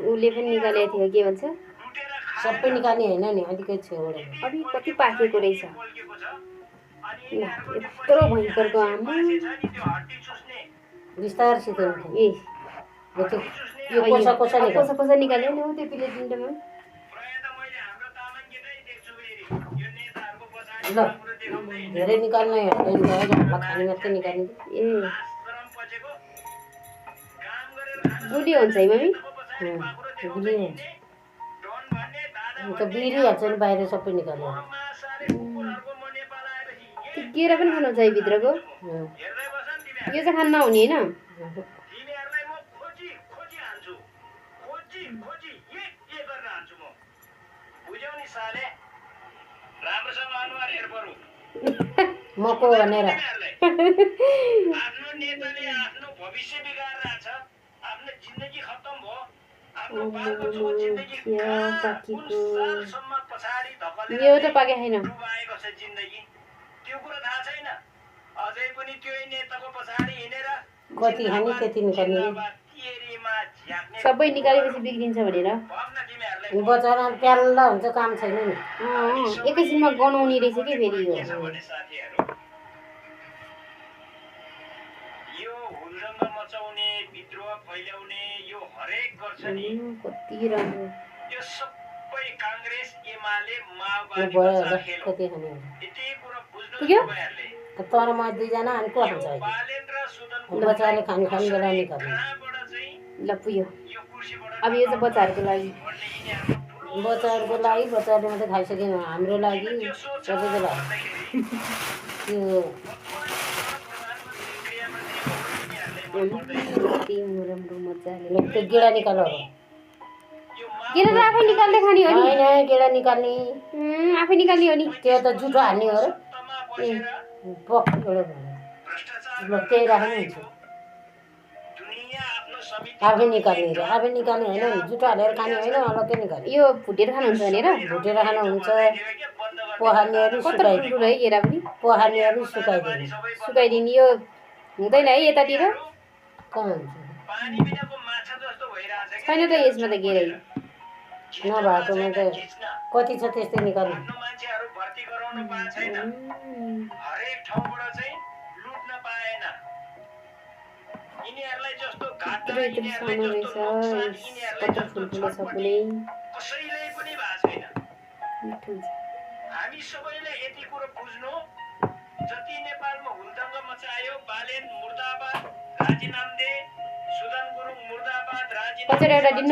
उसले पनि निकालेको थियो के भन्छ सबै निकाल्ने होइन नि अलिकति छेउबाट अभी कति पाकेको रहेछ ल यत्रो भयङ्करको आमा बिस्तारसित हुन्छ ए यो कोसा कोसा निकाल कोसा कोसा निकाल्यो नि त्यो प्लेट डिन्डोमा ल धेरै निकाल्न हामीलाई खाने मात्रै निकाल्ने ए गुलियो हुन्छ है मम्मी गुलियो हुन्छ बिरिहाल्छ नि बाहिर सबै निकाल्यो त्यो गेरा पनि खानु चाहिँ भित्रको यो चाहिँ खानु नहुने होइन मको भनेर आफ्नो नेताले आफ्नो भविष्य बिगारेर छ आफ्नो जिन्दगी खत्तम भयो आफ्नो बालबच्चाको जिन्दगी सालसम्म पछाडि धकेलेर यो त पाके छैन डुबाएको छ जिन्दगी त्यो कुरा थाहा छैन अझै पनि त्यही नेताको पछाडि हिँडेर कति खाने त्यति निकाल्ने तिरीमा झ्याक्ने सबै निकालेपछि बिग्रिन्छ भनेर भन्न तिमीहरूलाई बचाएर प्याल्ला हुन्छ काम छैन नि एकैछिनमा गनाउने रहेछ कि फेरि यो भने साथीहरू यो हुलदङ्ग मचाउने विद्रोह फैल्याउने यो हरेक गर्छ नि कति राम्रो यो सबै कांग्रेस एमाले माओवादी कति खाने यति कुरा बुझ्नु पुग्यो? तपाईहरुले तर म दुईजना अनि को खान्छ अहिले बालेन र सुदन बच्चाले खाने खाने बेला निकाल्ने कहाँबाट चाहिँ ल पुग्यो यो कुर्सीबाट अब यो चाहिँ बच्चाहरूको लागि भन्ने यिनीहरुको ठुलो बच्चाहरूको लागि बच्चाले मात्रै खाइसकेन हाम्रो लागि सबैको लागि त्यो कति राम्रो मजाले ल त्यो गेडा निकाल्नु गेडा त आफै निकाल्दै खाने हो नि होइन गेडा निकाल्ने आफै निकाल्ने हो नि त्यो त जुठो हाल्ने हो र ए पक्कै ल त्यही राख्नु हुन्छ दुनिया आफ्नो समिति आफै निकाल्ने रे आफै निकाल्ने होइन नि जुठो हालेर खाने होइन अलग्गै निकाल्ने यो फुटेर खानुहुन्छ भनेर भुटेर खानुहुन्छ पोहार्नेहरू कत्रो सुकाइदिने ठुल्ठुलो है गेडा पनि पोहार्नेहरू सुकाइदिने सुकाइदिने यो हुँदैन है यतातिर कहाँ हुन्छ पानी बिनाको माछा जस्तो भइरहेछ छैन त यसमा त गेडै नभएकोमा त कति छ त्यस्तै निकाल्नु आफ्नो मान्छेहरु भर्ती गराउन पाए छैन हरेक ठाउँबाट चाहिँ लुट्न पाएन यिनीहरुलाई जस्तो घाटा यत्रो यत्रो यिनीहरुलाई सानो जस्तो रहेछ नोक्सान यिनीहरुलाई कति जस्तो ठुल्ठुलो छ छटपटी कुनै कसैलाई पनि भएको छैन मिठो हुन्छ हामी सबैले यति कुरो बुझ्नु जति नेपालमा हुलदङ्ग मचायो बालेन मुर्दाबाद राजीनाम दे सुदन गुरुङ मुर्दाबाद राजीनाम कचरा एउटा दिनु न